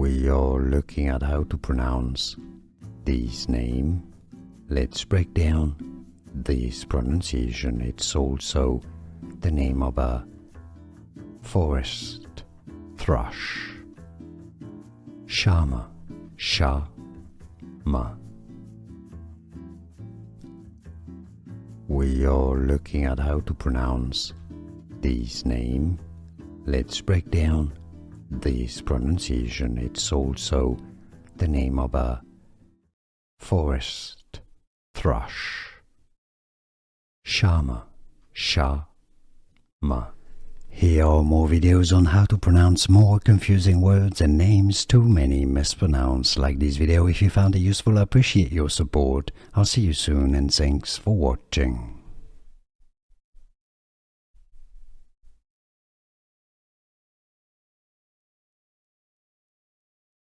We are looking at how to pronounce this name. Let's break down this pronunciation. It's also the name of a forest thrush. Shama, Shama. We are looking at how to pronounce this name. Let's break down this pronunciation. It's also the name of a forest thrush. Shama, Shama. Here are more videos on how to pronounce more confusing words and names too many mispronounced. Like this video if you found it useful. I appreciate your support. I'll see you soon and thanks for watching.